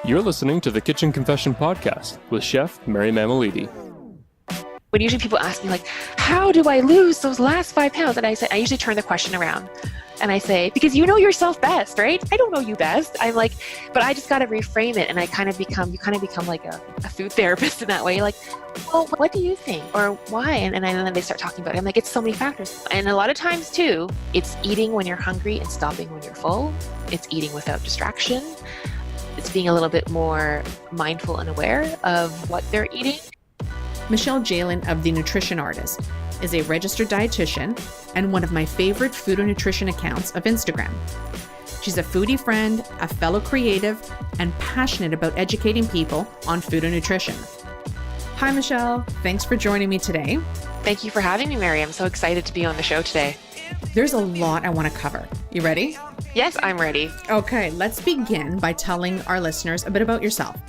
You're listening to the Kitchen Confession Podcast with Chef Mary Mamalidi. When usually people ask me like, how do I lose those last 5 pounds? And I say, I usually turn the question around and I say, because you know yourself best, right? I don't know you best. I'm like, but I just got to reframe it. And you kind of become like a food therapist in that way. You're like, well, what do you think? Or why? And then they start talking about it. I'm like, it's so many factors. And a lot of times too, it's eating when you're hungry and stopping when you're full. It's eating without distraction. It's being a little bit more mindful and aware of what they're eating. Michelle Jaelin of The Nutrition Artist is a registered dietitian and one of my favorite food and nutrition accounts of Instagram. She's a foodie friend, a fellow creative, and passionate about educating people on food and nutrition. Hi, Michelle. Thanks for joining me today. Thank you for having me, Mary. I'm so excited to be on the show today. There's a lot I want to cover. You ready? Yes, I'm ready. Okay, let's begin by telling our listeners a bit about yourself.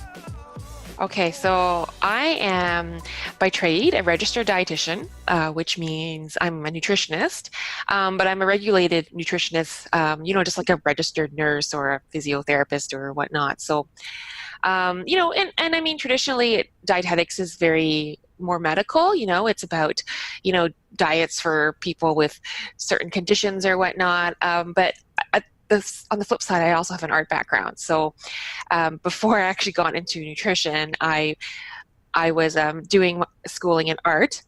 Okay, so I am by trade a registered dietitian, which means I'm a nutritionist, but I'm a regulated nutritionist, just like a registered nurse or a physiotherapist or whatnot. So, and I mean, traditionally dietetics is very more medical, it's about, diets for people with certain conditions or whatnot. But on the flip side, I also have an art background. So before I actually got into nutrition, I was doing schooling in art,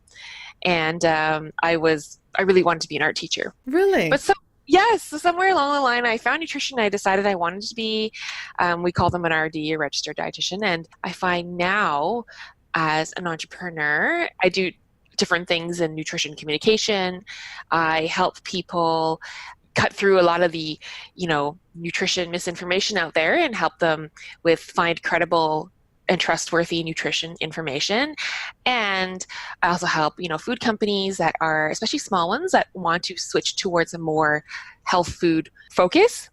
and I really wanted to be an art teacher. Really? But so somewhere along the line, I found nutrition. I decided I wanted to be, we call them an RD, a registered dietitian. And I find now, as an entrepreneur, I do different things in nutrition communication. I help people cut through a lot of the, nutrition misinformation out there and help them find credible and trustworthy nutrition information. And I also help, food companies that are, especially small ones, that want to switch towards a more health food focus.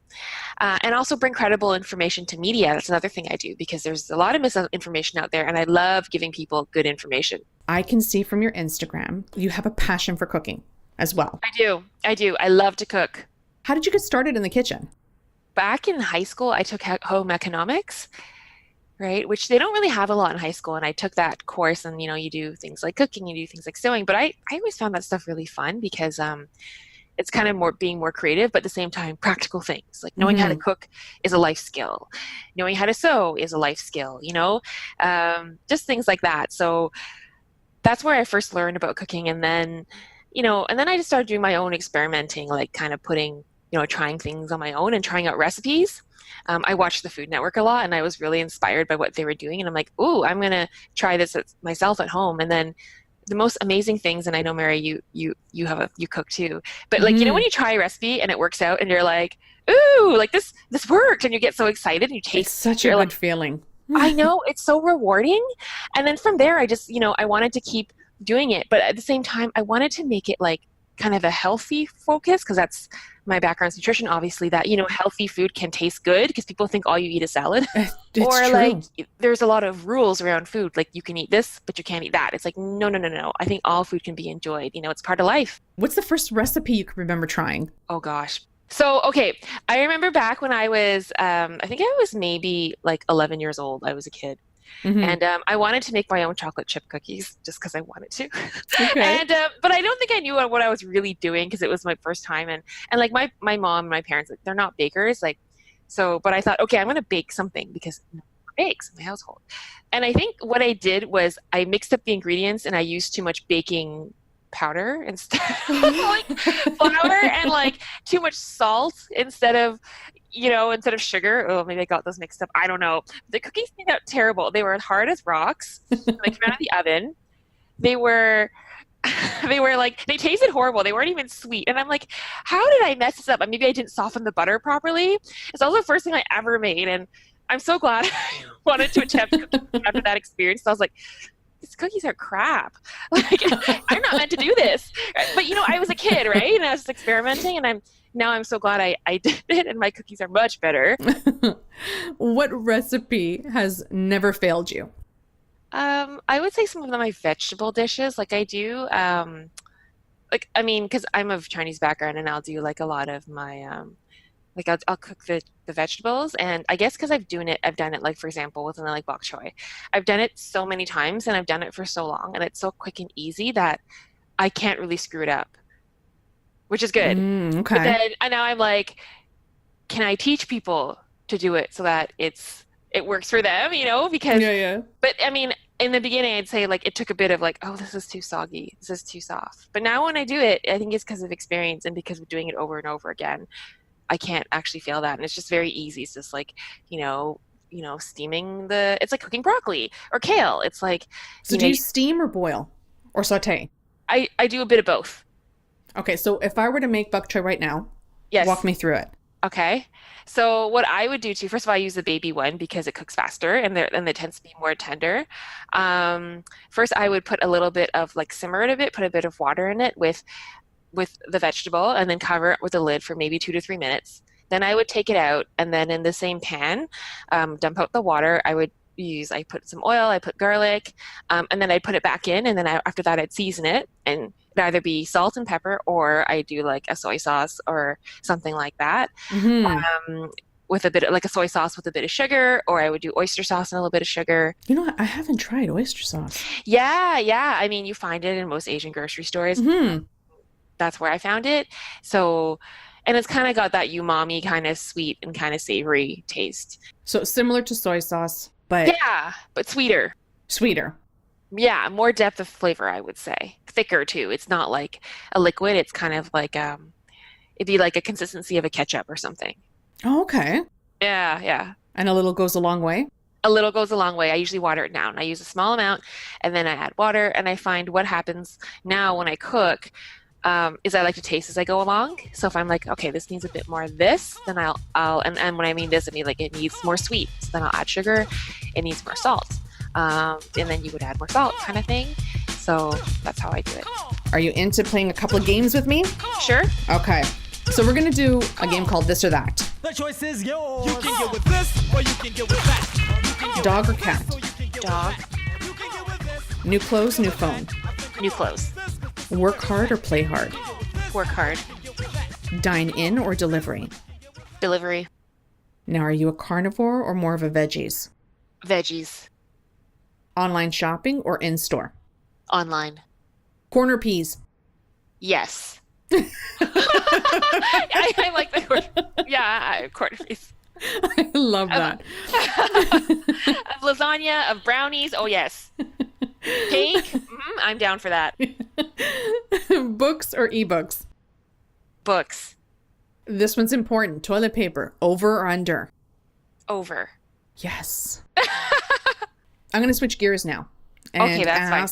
And also bring credible information to media. That's another thing I do, because there's a lot of misinformation out there, and I love giving people good information. I can see from your Instagram, you have a passion for cooking as well. I do. I love to cook. How did you get started in the kitchen? Back in high school, I took home economics, right? Which they don't really have a lot in high school. And I took that course, and, you do things like cooking, you do things like sewing. But I always found that stuff really fun, because it's kind of being more creative, but at the same time, practical things. Like knowing how to cook is a life skill. Knowing how to sew is a life skill, just things like that. So that's where I first learned about cooking. And then, and then I just started doing my own experimenting, like kind of putting, trying things on my own and trying out recipes. I watched the Food Network a lot, and I was really inspired by what they were doing. And I'm like, ooh, I'm going to try this myself at home. And then the most amazing things, and I know, Mary, you cook too, but like, when you try a recipe and it works out and you're like, ooh, like this worked, and you get so excited and you taste. It's such a good feeling. I know, it's so rewarding. And then from there, I just, I wanted to keep doing it, but at the same time, I wanted to make it like kind of a healthy focus, because that's my background's nutrition, obviously, that, healthy food can taste good, because people think all you eat is salad. Or true. Like there's a lot of rules around food. Like you can eat this, but you can't eat that. It's like, no. I think all food can be enjoyed. It's part of life. What's the first recipe you can remember trying? Oh gosh. So, okay. I remember back when I was, I think I was maybe like 11 years old. I was a kid. And I wanted to make my own chocolate chip cookies just because I wanted to. Okay. And but I don't think I knew what I was really doing, because it was my first time. And like my mom and my parents, they're not bakers. Like, so, but I thought, okay, I'm going to bake something, because no one bakes in my household. And I think what I did was I mixed up the ingredients, and I used too much baking powder instead of like flour, and like too much salt instead of sugar. Oh, maybe I got those mixed up. I don't know. The cookies came out terrible. They were hard as rocks. They came out of the oven. They were like, they tasted horrible. They weren't even sweet. And I'm like, how did I mess this up? And maybe I didn't soften the butter properly. It's also the first thing I ever made. And I'm so glad I wanted to attempt cooking after that experience. So I was like, these cookies are crap. Like, I'm not meant to do this. But, I was a kid, right? And I was just experimenting, and I'm so glad I did it, and my cookies are much better. What recipe has never failed you? I would say some of my vegetable dishes. Like I do, because I'm of Chinese background, and I'll do like a lot of my Like I'll cook the vegetables, and I guess because I've done it like, for example, with something like bok choy. I've done it so many times and I've done it for so long and it's so quick and easy that I can't really screw it up, which is good. But Okay. then and now I'm like, can I teach people to do it so that it works for them, because Yeah, yeah. but I mean, in the beginning I'd say like it took a bit of like, oh, this is too soggy, this is too soft. But now when I do it, I think it's because of experience and because of doing it over and over again. I can't actually fail that. And it's just very easy. It's just like, steaming it's like cooking broccoli or kale. It's like, So do you steam or boil or saute? I do a bit of both. Okay, so if I were to make bok choy right now, Yes. walk me through it. Okay. So what I would do too, first of all, I use the baby one because it cooks faster and it tends to be more tender. First, I would put a little bit of like simmer it a bit, put a bit of water in it with the vegetable and then cover it with a lid for maybe 2 to 3 minutes. Then I would take it out and then in the same pan, dump out the water. I put some oil, I put garlic, and then I'd put it back in. And then after that, I'd season it and it'd either be salt and pepper or I do like a soy sauce or something like that. With a bit of like a soy sauce with a bit of sugar, or I would do oyster sauce and a little bit of sugar. You know what? I haven't tried oyster sauce. Yeah, yeah. I mean, you find it in most Asian grocery stores. That's where I found it. So, and it's kind of got that umami kind of sweet and kind of savory taste. So similar to soy sauce, but Yeah, but sweeter. sweeter. Yeah, more depth of flavor, I would say. Thicker too. It's not like a liquid. It's kind of like it'd be like a consistency of a ketchup or something. Oh, okay. Yeah, yeah. And a little goes a long way. A little goes a long way. I usually water it down. I use a small amount and then I add water and I find what happens now when I cook is I like to taste as I go along. So if I'm like, okay, this needs a bit more of this, then and when I mean this, I mean like it needs more sweet. So then I'll add sugar. It needs more salt. And then you would add more salt kind of thing. So that's how I do it. Are you into playing a couple of games with me? Sure. Okay. So we're going to do a game called This or That. The choice is yours. You can get with this or you can get with that. Dog or cat? Dog. New clothes, new phone. New clothes. Work hard or play hard? Work hard. Dine in or delivery? Delivery. Now, are you a carnivore or more of a veggies? Veggies. Online shopping or in-store? Online. Corner peas. Yes. I like the quarter. Yeah, quarter piece. I love that. Of lasagna, of brownies. Oh yes. Cake. I'm down for that. Books or ebooks? Books. This one's important. Toilet paper, over or under? Over. Yes. I'm going to switch gears now and Okay, that's fine.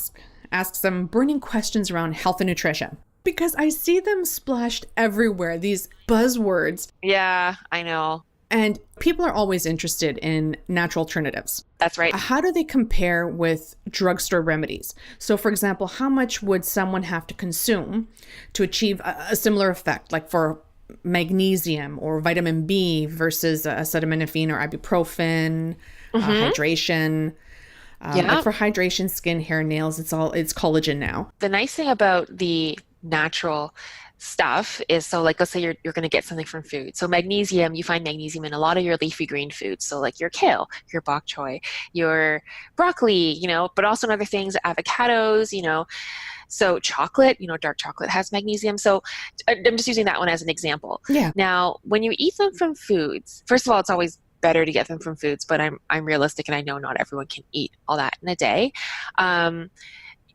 ask some burning questions around health and nutrition. Because I see them splashed everywhere, these buzzwords. Yeah, I know. And people are always interested in natural alternatives. That's right. How do they compare with drugstore remedies? So, for example, how much would someone have to consume to achieve a similar effect, like for magnesium or vitamin B versus acetaminophen or ibuprofen, hydration? Like for hydration, skin, hair, nails, it's collagen now. The nice thing about the natural stuff is, so like let's say you're going to get something from food. So magnesium, you find magnesium in a lot of your leafy green foods. So like your kale, your bok choy, your broccoli, but also in other things, avocados, So chocolate, dark chocolate has magnesium. So I'm just using that one as an example. Yeah. Now, when you eat them from foods, first of all, it's always better to get them from foods, but I'm realistic and I know not everyone can eat all that in a day.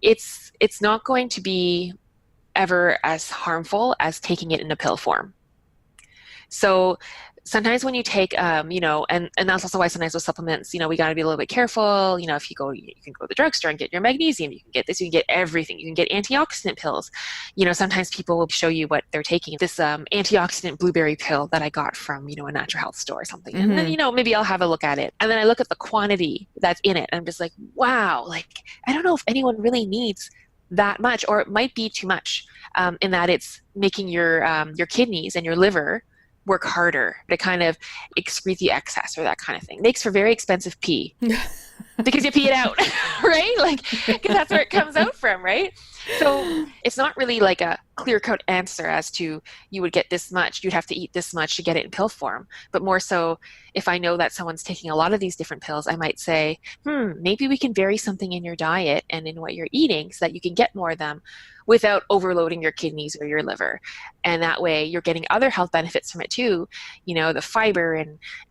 It's not going to be ever as harmful as taking it in a pill form. So sometimes when you take, and that's also why sometimes with supplements, we got to be a little bit careful. If you can go to the drugstore and get your magnesium, you can get this, you can get everything. You can get antioxidant pills. Sometimes people will show you what they're taking. This antioxidant blueberry pill that I got from, a natural health store or something. And then, maybe I'll have a look at it. And then I look at the quantity that's in it. And I'm just like, wow, I don't know if anyone really needs that much, or it might be too much, in that it's making your kidneys and your liver work harder to kind of excrete the excess or that kind of thing. Makes for very expensive pee because you pee it out, right? Because that's where it comes out from, right? So it's not really like a clear-cut answer as to you would get this much, you'd have to eat this much to get it in pill form. But more so, if I know that someone's taking a lot of these different pills, I might say, maybe we can vary something in your diet and in what you're eating so that you can get more of them without overloading your kidneys or your liver. And that way you're getting other health benefits from it too, the fiber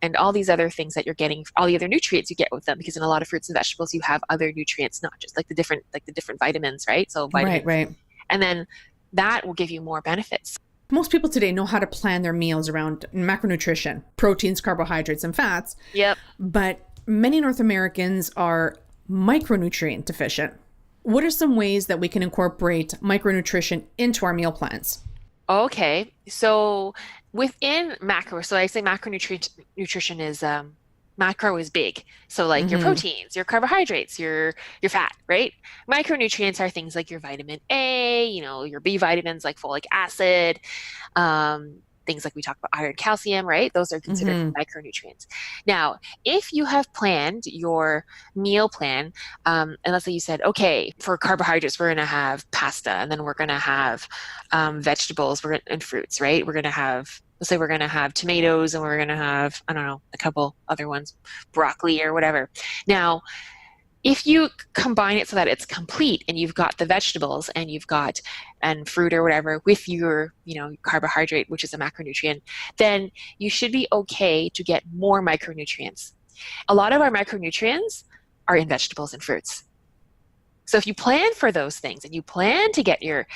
and all these other things that you're getting, all the other nutrients you get with them, because in a lot of fruits and vegetables you have other nutrients, not just like the different vitamins, right? So vitamins. Right. And then that will give you more benefits. Most people today know how to plan their meals around macronutrition, proteins, carbohydrates, and fats. Yep. But many North Americans are micronutrient deficient. What are some ways that we can incorporate micronutrition into our meal plans? Okay. So within macro, so I say nutrition is macro is big. So like your proteins, your carbohydrates, your fat, right? Micronutrients are things like your vitamin A, your B vitamins like folic acid, things like we talk about iron, calcium, right? Those are considered micronutrients. Now, if you have planned your meal plan, and let's say you said, okay, for carbohydrates, we're going to have pasta, and then we're going to have vegetables and fruits, right? Let's say we're going to have tomatoes, and we're going to have, I don't know, a couple other ones, broccoli or whatever. Now, if you combine it so that it's complete and you've got the vegetables and and fruit or whatever with your, carbohydrate, which is a macronutrient, then you should be okay to get more micronutrients. A lot of our micronutrients are in vegetables and fruits. So if you plan for those things and you plan to get your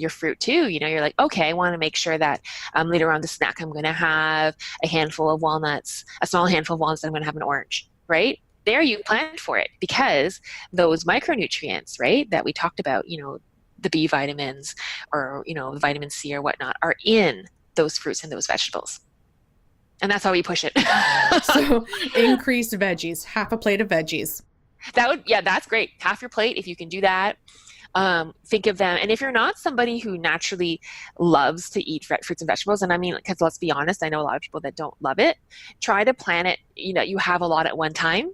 fruit too, you're like, okay, I want to make sure that later on the snack I'm going to have a handful of walnuts, a small handful of walnuts, and I'm going to have an orange, right? There you planned for it because those micronutrients, right, that we talked about, the B vitamins or, vitamin C or whatnot are in those fruits and those vegetables. And that's how we push it. So increase veggies, half a plate of veggies. That's great. Half your plate, if you can do that. Think of them. And if you're not somebody who naturally loves to eat fruits and vegetables, and I mean, because let's be honest, I know a lot of people that don't love it, try to plan it, you have a lot at one time.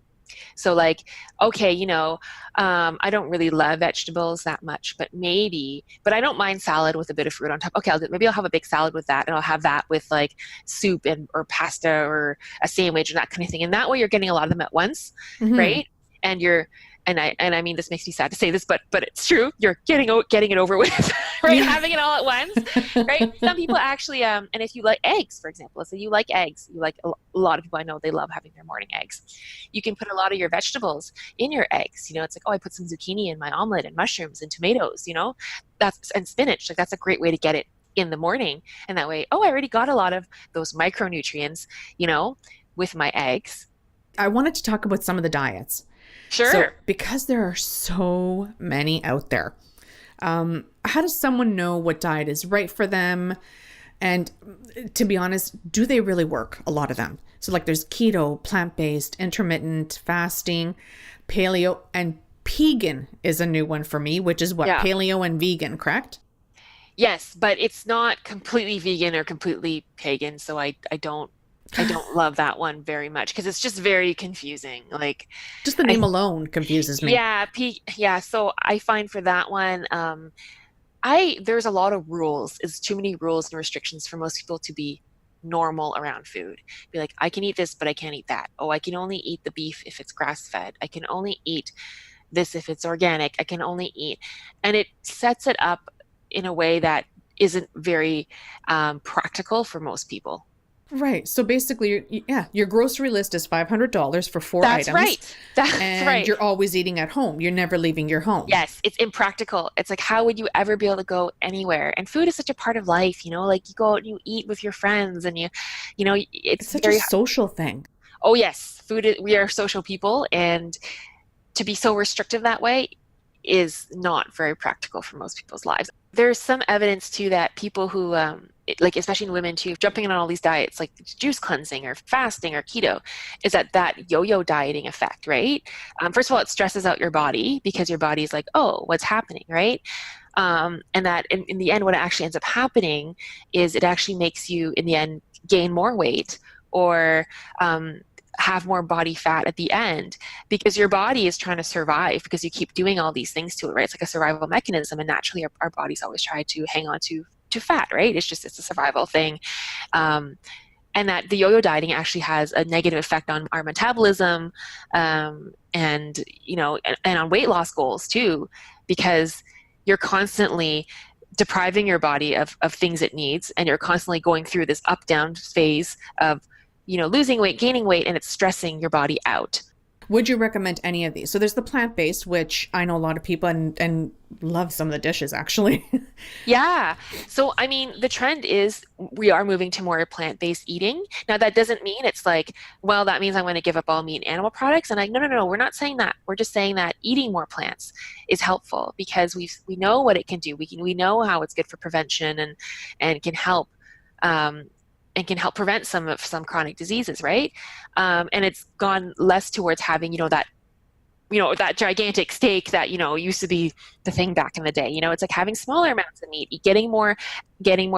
So like, okay, I don't really love vegetables that much, but I don't mind salad with a bit of fruit on top. Okay, maybe I'll have a big salad with that, and I'll have that with like soup or pasta or a sandwich and that kind of thing. And that way you're getting a lot of them at once, right? And I mean, this makes me sad to say this, but it's true. You're getting it over with, right? Having it all at once, right? Some people actually, and if you like eggs, for example, let's say you like eggs, a lot of people I know, they love having their morning eggs. You can put a lot of your vegetables in your eggs. It's like, oh, I put some zucchini in my omelet and mushrooms and tomatoes, and spinach. Like that's a great way to get it in the morning. And that way, I already got a lot of those micronutrients, with my eggs. I wanted to talk about some of the diets. Sure. So, because there are so many out there, how does someone know what diet is right for them? And to be honest, do they really work? A lot of them. So like there's keto, plant-based, intermittent, fasting, paleo, and pegan is a new one for me, which is what? Yeah. Paleo and vegan, correct? Yes, but it's not completely vegan or completely pagan. So I don't love that one very much because it's just very confusing. Like just the name alone confuses me. Yeah. So I find for that one, there's a lot of rules. It's too many rules and restrictions for most people to be normal around food. Be like, I can eat this, but I can't eat that. Oh, I can only eat the beef if it's grass-fed. I can only eat this if it's organic. I can only eat, and it sets it up in a way that isn't very practical for most people. Right. So basically, your grocery list is $500 for 4 items. That's right. That's right. You're always eating at home. You're never leaving your home. Yes. It's impractical. It's like, how would you ever be able to go anywhere? And food is such a part of life, like you go out and you eat with your friends and it's such a social thing. Oh yes. We are social people, and to be so restrictive that way is not very practical for most people's lives. There's some evidence too that people who, especially in women too, jumping in on all these diets like juice cleansing or fasting or keto, is that yo-yo dieting effect, right? First of all, it stresses out your body because your body's like, oh, what's happening, right? And that in the end, what actually ends up happening is it actually makes you, in the end, gain more weight or have more body fat at the end, because your body is trying to survive because you keep doing all these things to it, right? It's like a survival mechanism, and naturally our bodies always try to hang on to fat, right? It's a survival thing. And that the yo-yo dieting actually has a negative effect on our metabolism, and on weight loss goals too, because you're constantly depriving your body of things it needs, and you're constantly going through this up-down phase of losing weight, gaining weight, and it's stressing your body out. Would you recommend any of these? So there's the plant-based, which I know a lot of people and love some of the dishes, actually. Yeah. So, I mean, the trend is we are moving to more plant-based eating. Now, that doesn't mean it's like, well, that means I'm going to give up all meat and animal products. And no, we're not saying that. We're just saying that eating more plants is helpful because we know what it can do. We know how it's good for prevention and can help prevent some chronic diseases, right? And it's gone less towards having, that gigantic steak that, used to be the thing back in the day. It's like having smaller amounts of meat, getting more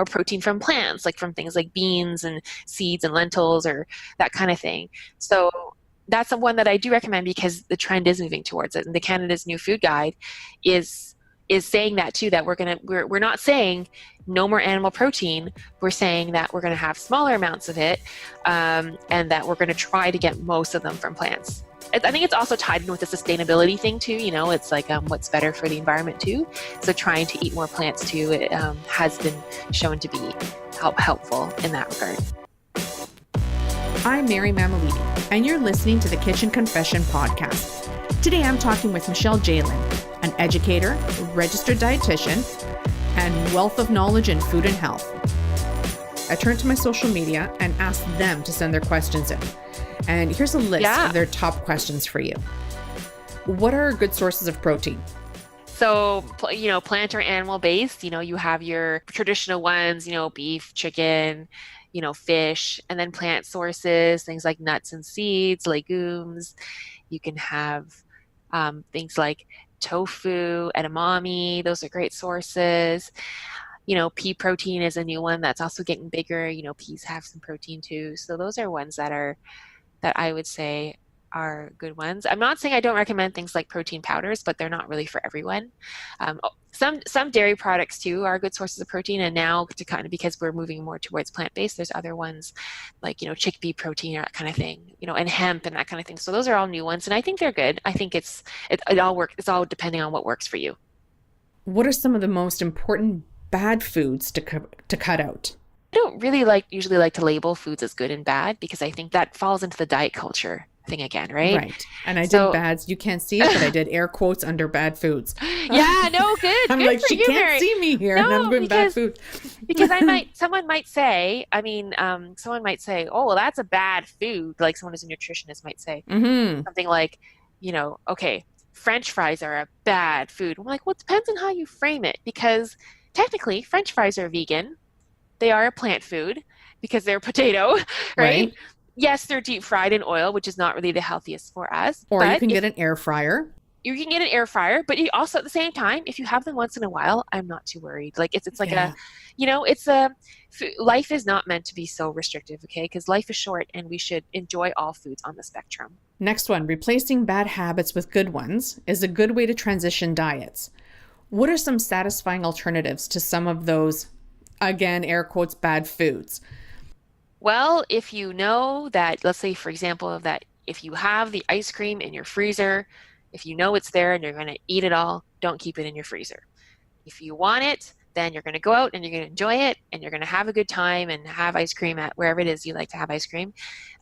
protein from plants, like from things like beans and seeds and lentils or that kind of thing. So that's the one that I do recommend because the trend is moving towards it. And the Canada's New Food Guide is saying that too, that we're not saying no more animal protein. We're saying that we're going to have smaller amounts of it, and that we're going to try to get most of them from plants. I think it's also tied in with the sustainability thing too. It's like what's better for the environment too. So trying to eat more plants too, it has been shown to be helpful in that regard. I'm Mary Mamalidi, and you're listening to the Kitchen Confession podcast. Today I'm talking with Michelle Jaelin, an educator, registered dietitian, and wealth of knowledge in food and health. I turned to my social media and asked them to send their questions in. And here's a list of their top questions for you. What are good sources of protein? So, plant or animal based, you have your traditional ones, beef, chicken, fish, and then plant sources, things like nuts and seeds, legumes. You can have things like tofu, edamame. Those are great sources. Pea protein is a new one that's also getting bigger. Peas have some protein too. So those are ones that I would say are good ones. I'm not saying I don't recommend things like protein powders, but they're not really for everyone. Some dairy products too are good sources of protein, and now because we're moving more towards plant-based, there's other ones like chickpea protein or that kind of thing, and hemp and that kind of thing. So those are all new ones, and I think they're good. I think it all works. It's all depending on what works for you. What are some of the most important bad foods to cut out? I don't really usually like to label foods as good and bad because I think that falls into the diet culture thing again, right? Right. And I did bads. You can't see it, but I did air quotes under bad foods. Yeah, no, good. I'm good like, for she you, can't Mary. see me here, and I'm doing bad food. Because someone might say, oh, well, that's a bad food. Like someone who's a nutritionist might say something like, okay, French fries are a bad food. I'm like, well, it depends on how you frame it, because technically French fries are vegan. They are a plant food because they're potato, right? Yes, they're deep fried in oil, which is not really the healthiest for us. Or you can get an air fryer. You can get an air fryer, but you also at the same time, if you have them once in a while, I'm not too worried. Like it's like life is not meant to be so restrictive, okay? Because life is short and we should enjoy all foods on the spectrum. Next one, replacing bad habits with good ones is a good way to transition diets. What are some satisfying alternatives to some of those, again, air quotes, bad foods? Well, if you know that, let's say, for example, that if you have the ice cream in your freezer, if you know it's there and you're going to eat it all, don't keep it in your freezer. If you want it, then you're going to go out and you're going to enjoy it and you're going to have a good time and have ice cream at wherever it is you like to have ice cream.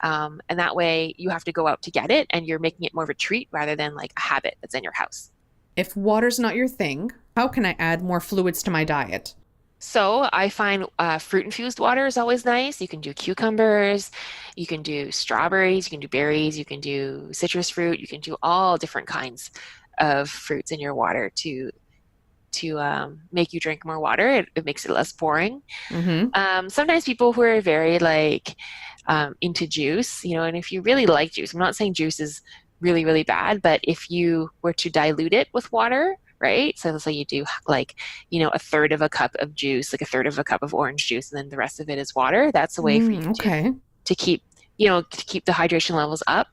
And that way you have to go out to get it and you're making it more of a treat rather than like a habit that's in your house. If water's not your thing, how can I add more fluids to my diet? So I find fruit-infused water is always nice. You can do cucumbers, you can do strawberries, you can do berries, you can do citrus fruit, you can do all different kinds of fruits in your water to make you drink more water. It makes it less boring. Sometimes people who are very into juice, and if you really like juice, I'm not saying juice is really, really bad, but if you were to dilute it with water, right? So let's say you do a third of a cup of juice, like a third of a cup of orange juice, and then the rest of it is water. That's a way for you to keep to keep the hydration levels up.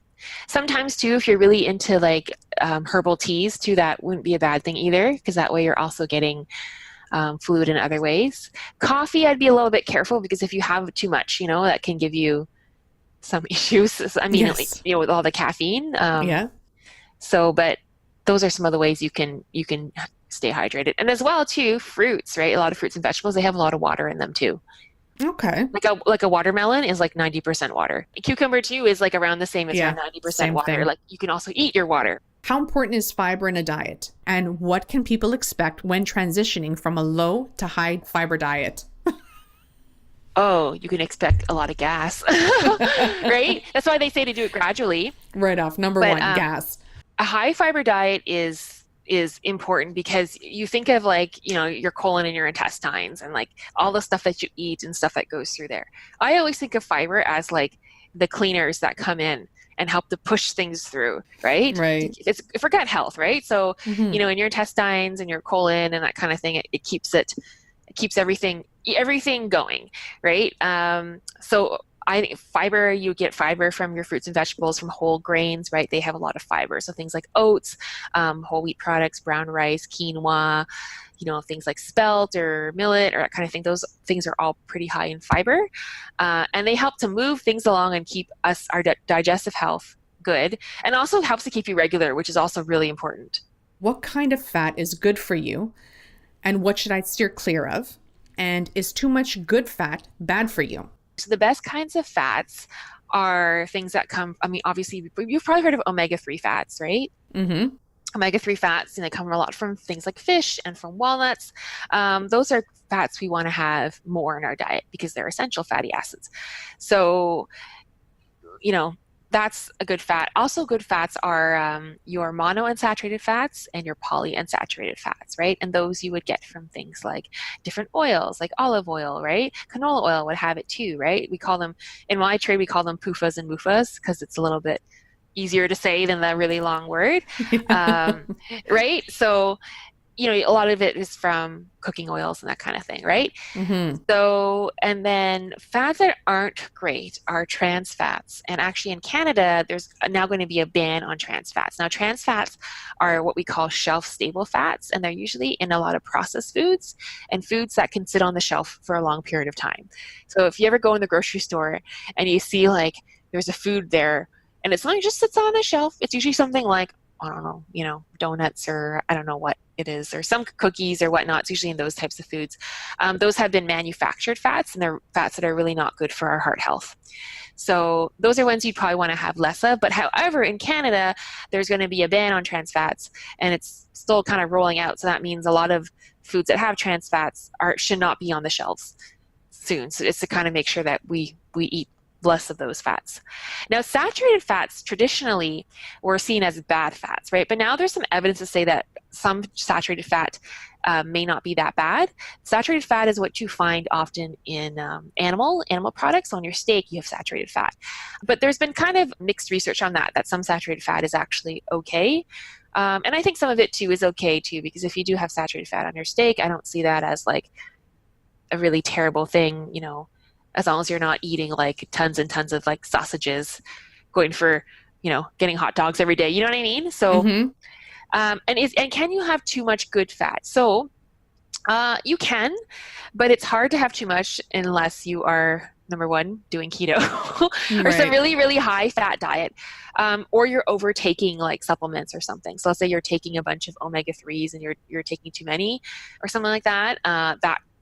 Sometimes too, if you're really into like herbal teas too, that wouldn't be a bad thing either, because that way you're also getting fluid in other ways. Coffee, I'd be a little bit careful, because if you have too much, that can give you some issues. I mean, Yes. with all the caffeine. Yeah. So, but those are some of the ways you can stay hydrated. And as well too, fruits, right? A lot of fruits and vegetables, they have a lot of water in them too. Okay. Like a watermelon is like 90% water. A cucumber too is like around the same. It's around 90% same water. thing. Like you can also eat your water. How important is fiber in a diet? And what can people expect when transitioning from a low to high fiber diet? Oh, you can expect a lot of gas, right? That's why they say to do it gradually. Right off, number But, one, gas. A high fiber diet is important, because you think of like, your colon and your intestines and like all the stuff that you eat and stuff that goes through there. I always think of fiber as like the cleaners that come in and help to push things through, right? Right. It's for gut health, right? So, Mhm. in your intestines and your colon and that kind of thing, it keeps everything going, right? So I think fiber, you get fiber from your fruits and vegetables, from whole grains, right? They have a lot of fiber. So things like oats, whole wheat products, brown rice, quinoa, things like spelt or millet or that kind of thing. Those things are all pretty high in fiber. And they help to move things along and keep our digestive health good. And also helps to keep you regular, which is also really important. What kind of fat is good for you? And what should I steer clear of? And is too much good fat bad for you? So the best kinds of fats are things that obviously you've probably heard of omega-3 fats, right? Mm-hmm. Omega-3 fats, and they come a lot from things like fish and from walnuts. Those are fats we want to have more in our diet because they're essential fatty acids. So, that's a good fat. Also, good fats are your monounsaturated fats and your polyunsaturated fats, right? And those you would get from things like different oils, like olive oil, right? Canola oil would have it too, right? In my trade, we call them PUFAs and MUFAs because it's a little bit easier to say than the really long word, right? So, a lot of it is from cooking oils and that kind of thing, right? Mm-hmm. So, and then fats that aren't great are trans fats. And actually in Canada, there's now going to be a ban on trans fats. Now, trans fats are what we call shelf-stable fats, and they're usually in a lot of processed foods and foods that can sit on the shelf for a long period of time. So if you ever go in the grocery store and you see like there's a food there, and it's not just sits on a shelf, it's usually something like, I don't know, donuts, or I don't know what it is, or some cookies or whatnot. It's usually in those types of foods. Those have been manufactured fats, and they're fats that are really not good for our heart health. So those are ones you'd probably want to have less of. But however, in Canada, there's going to be a ban on trans fats, and it's still kind of rolling out. So that means a lot of foods that have trans fats should not be on the shelves soon. So it's to kind of make sure that we eat less of those fats. Now, saturated fats traditionally were seen as bad fats, right? But now there's some evidence to say that some saturated fat may not be that bad. Saturated fat is what you find often in animal products. On your steak, you have saturated fat. But there's been kind of mixed research on that some saturated fat is actually okay. And I think some of it too is okay too, because if you do have saturated fat on your steak, I don't see that as like a really terrible thing, as long as you're not eating like tons and tons of like sausages, going for, getting hot dogs every day. You know what I mean? So, and can you have too much good fat? So, you can, but it's hard to have too much unless you are, number one, doing keto or some really, really high fat diet, or you're overtaking like supplements or something. So let's say you're taking a bunch of omega-3s and you're taking too many or something like that.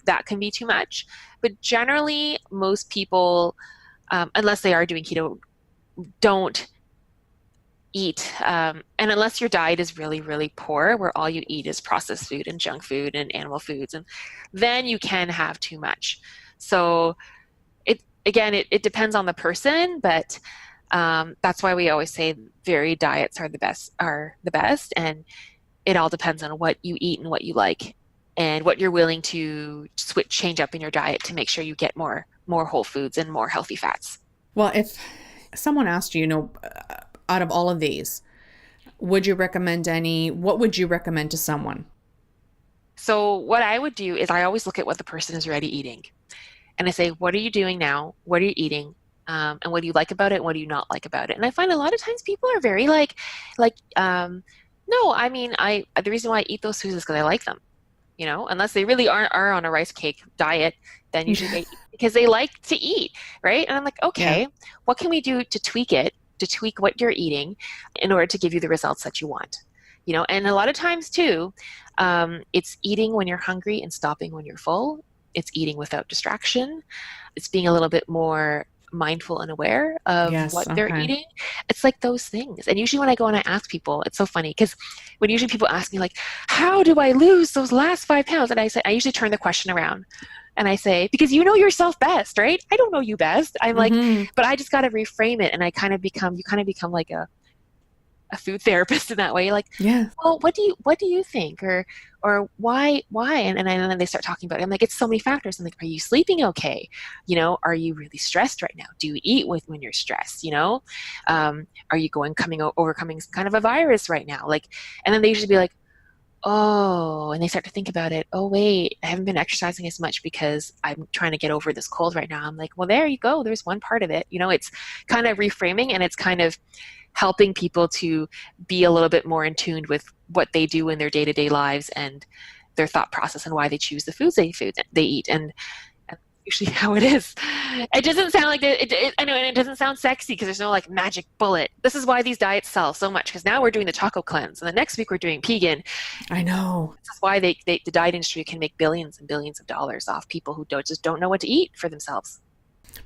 That can be too much. But generally, most people, unless they are doing keto, don't eat. And unless your diet is really, really poor, where all you eat is processed food and junk food and animal foods, and then you can have too much. So it depends on the person, but that's why we always say varied diets are the best. And it all depends on what you eat and what you like, and what you're willing to change up in your diet to make sure you get more whole foods and more healthy fats. Well, if someone asked you, out of all of these, what would you recommend to someone? So what I would do is I always look at what the person is already eating. And I say, what are you doing now? What are you eating? And what do you like about it? And what do you not like about it? And I find a lot of times people are very no, I mean, the reason why I eat those foods is because I like them, unless they really are on a rice cake diet, then usually they eat because they like to eat, right? And I'm like, okay, what can we do to tweak what you're eating in order to give you the results that you want? And a lot of times too, it's eating when you're hungry and stopping when you're full. It's eating without distraction. It's being a little bit more mindful and aware of what they're eating. It's like those things. And usually when I go and I ask people, it's so funny because when usually people ask me like, how do I lose those last 5 pounds? And I usually turn the question around and I say, because you know yourself best, right? I don't know you best. I'm like, but I just got to reframe it. And you kind of become like a food therapist in that way. Like, well, what do you think? Or why? And then they start talking about it. I'm like, it's so many factors. I'm like, are you sleeping okay? Are you really stressed right now? Do you eat when you're stressed? Are you overcoming some kind of a virus right now? Like, and then they usually be like, oh, and they start to think about it. Oh, wait, I haven't been exercising as much because I'm trying to get over this cold right now. I'm like, well, there you go. There's one part of it. It's kind of reframing, and it's kind of helping people to be a little bit more in tune with what they do in their day-to-day lives and their thought process and why they choose the foods they eat. And usually how it is. It doesn't sound like I know, and it doesn't sound sexy because there's no like magic bullet. This is why these diets sell so much, because now we're doing the taco cleanse, and the next week we're doing vegan. I know. This is why the diet industry can make billions and billions of dollars off people who don't know what to eat for themselves.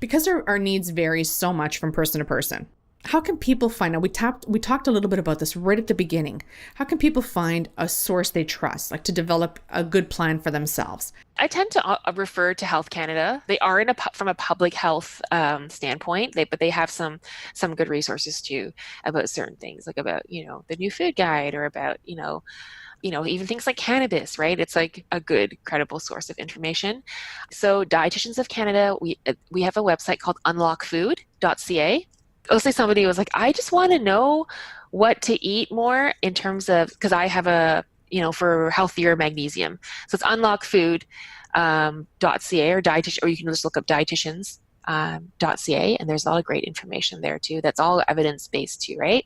Because our needs vary so much from person to person. How can people find out? We talked a little bit about this right at the beginning. How can people find a source they trust, like to develop a good plan for themselves? I tend to refer to Health Canada. They are from a public health standpoint, but they have some good resources too about certain things, like about the new food guide, or about even things like cannabis, right? It's like a good, credible source of information. So Dietitians of Canada, we have a website called unlockfood.ca. Mostly somebody was like, I just want to know what to eat more in terms of, because I have for healthier magnesium. So it's unlockfood.ca or dietitian, or you can just look up dietitians.ca, and there's a lot of great information there too. That's all evidence-based too, right?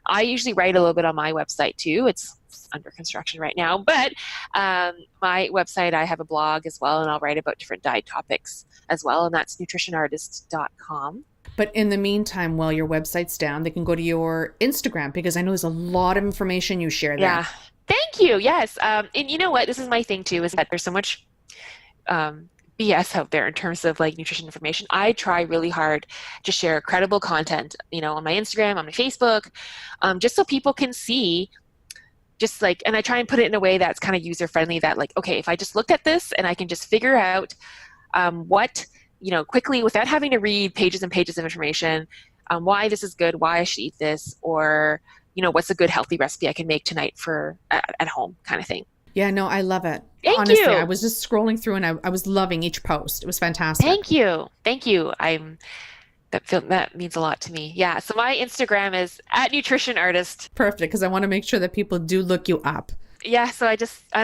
I usually write a little bit on my website too. It's under construction right now, but my website, I have a blog as well, and I'll write about different diet topics as well, and that's nutritionartist.com. But in the meantime, while your website's down, they can go to your Instagram, because I know there's a lot of information you share there. Yeah. Thank you. Yes. And you know what? This is my thing too, is that there's so much BS out there in terms of like nutrition information. I try really hard to share credible content, on my Instagram, on my Facebook, just so people can see, and I try and put it in a way that's kind of user friendly, that like, okay, if I just looked at this and I can just figure out what, quickly, without having to read pages and pages of information, why this is good, why I should eat this, or, what's a good healthy recipe I can make tonight for at home kind of thing. Yeah, no, I love it. Honestly, I was just scrolling through and I was loving each post. It was fantastic. Thank you. That means a lot to me. Yeah. So my Instagram is @nutritionartist. Perfect, because I want to make sure that people do look you up. Yeah. So I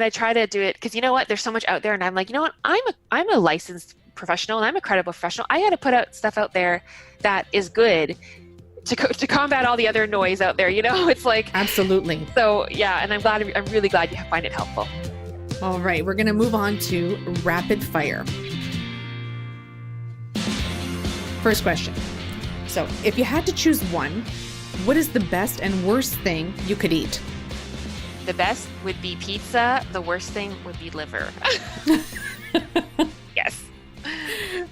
try to do it because you know what? There's so much out there, and I'm like, you know what? I'm a licensed professional, and I'm a credible professional. I got to put out stuff out there that is good to combat all the other noise out there. It's like, absolutely. So yeah, and I'm really glad you find it helpful. All right, we're going to move on to rapid fire. First question. So, if you had to choose one, what is the best and worst thing you could eat? The best would be pizza. The worst thing would be liver. Yes.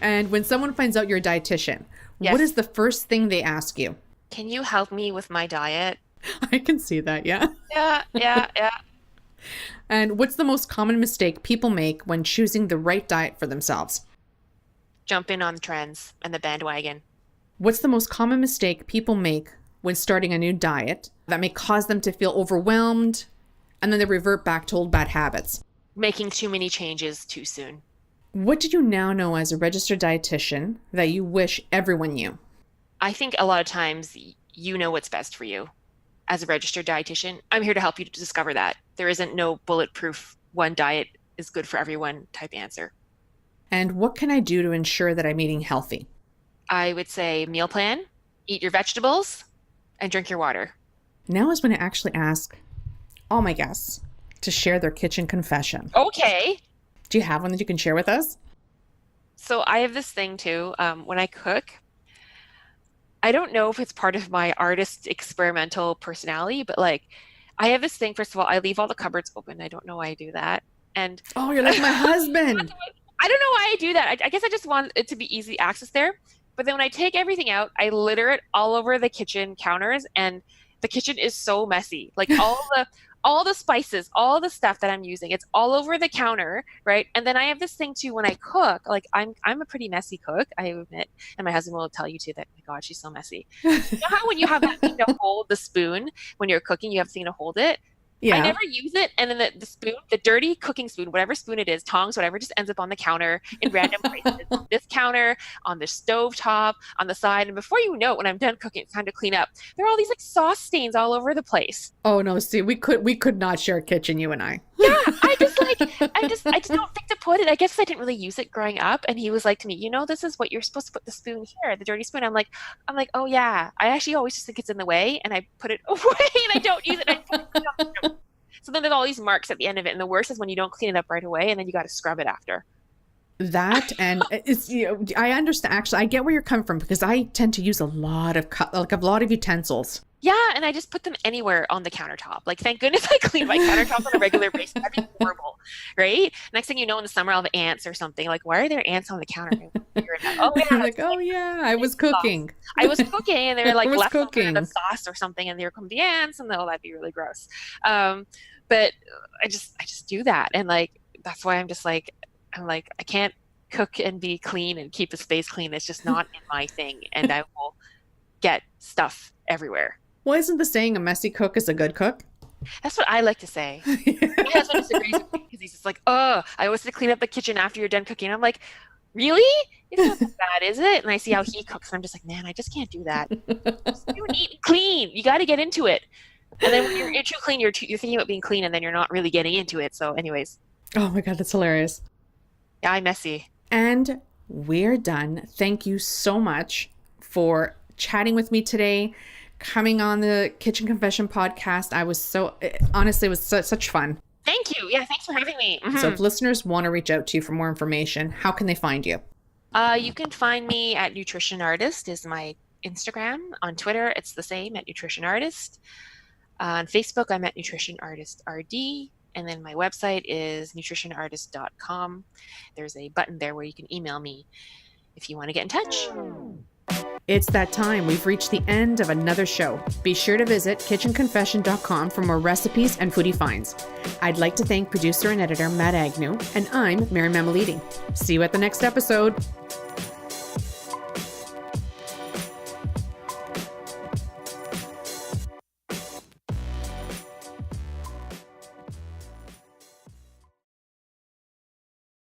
And when someone finds out you're a dietitian, yes, what is the first thing they ask you? Can you help me with my diet? I can see that, yeah. Yeah. And what's the most common mistake people make when choosing the right diet for themselves? Jump in on the trends and the bandwagon. What's the most common mistake people make when starting a new diet that may cause them to feel overwhelmed and then they revert back to old bad habits? Making too many changes too soon. What do you now know as a registered dietitian that you wish everyone knew? I think a lot of times you know what's best for you. As a registered dietitian, I'm here to help you to discover that. There isn't no bulletproof one diet is good for everyone type answer. And what can I do to ensure that I'm eating healthy? I would say meal plan, eat your vegetables, and drink your water. Now I was going to actually ask all my guests to share their kitchen confession. Okay. Do you have one that you can share with us? So I have this thing too. When I cook, I don't know if it's part of my artist experimental personality, but like I have this thing. First of all, I leave all the cupboards open. I don't know why I do that. And Oh, you're like my husband. I don't know why I do that. I guess I just want it to be easy access there. But then when I take everything out, I litter it all over the kitchen counters, and the kitchen is so messy. Like all the spices, all the stuff that I'm using, it's all over the counter, right? And then I have this thing too when I cook. Like I'm a pretty messy cook, I admit, and my husband will tell you too that, my God, she's so messy. You know how when you have that thing to hold the spoon when you're cooking, you have a thing to hold it? Yeah. I never use it, and then the spoon, the dirty cooking spoon, whatever spoon it is, tongs, whatever, just ends up on the counter in random places. This counter, on the stove top, on the side, and before you know it, when I'm done cooking, it's time to clean up. There are all these like sauce stains all over the place. Oh no, see, we could not share a kitchen, you and I. Yeah, I just don't think to put it. I guess I didn't really use it growing up, and he was like to me, you know, this is what you're supposed to put the spoon here, the dirty spoon. I'm like, oh yeah. I actually always just think it's in the way, and I put it away, and I don't use it. I put it on the stove. So then there's all these marks at the end of it, and the worst is when you don't clean it up right away, and then you got to scrub it after. That, and it's, you know, I understand. Actually, I get where you're coming from, because I tend to use a lot of utensils. Yeah, and I just put them anywhere on the countertop. Like, thank goodness I clean my countertop on a regular basis. That'd be horrible, right? Next thing you know, in the summer, I'll have ants or something. Like, why are there ants on the counter? Oh yeah, I'm like, oh yeah, I was cooking. I was cooking, and they were like left over the sauce or something, and there come the ants, and that'd be really gross. But I just do that, and like that's why I'm like I can't cook and be clean and keep a space clean. It's just not in my thing, and I will get stuff everywhere. Well, isn't the saying a messy cook is a good cook? That's what I like to say. My husband disagrees with me because he's just like, oh, I always have to clean up the kitchen after you're done cooking. I'm like, really? It's not that bad, is it? And I see how he cooks, and I'm just like, man, I just can't do that. Just do neat and clean. You got to get into it. And then when you're too clean, you're thinking about being clean, and then you're not really getting into it. So anyways. Oh my God, that's hilarious. Yeah, I'm messy. And we're done. Thank you so much for chatting with me today, coming on the Kitchen Confession podcast. Honestly, it was such fun. Thank you. Yeah, thanks for having me. Mm-hmm. So if listeners want to reach out to you for more information, how can they find you? You can find me at Nutrition Artist is my Instagram. On Twitter, it's the same at Nutrition Artist. On Facebook, I'm at Nutrition Artist RD. And then my website is nutritionartist.com. There's a button there where you can email me if you want to get in touch. It's that time. We've reached the end of another show. Be sure to visit kitchenconfession.com for more recipes and foodie finds. I'd like to thank producer and editor Matt Agnew, and I'm Mary Mamalidi. See you at the next episode.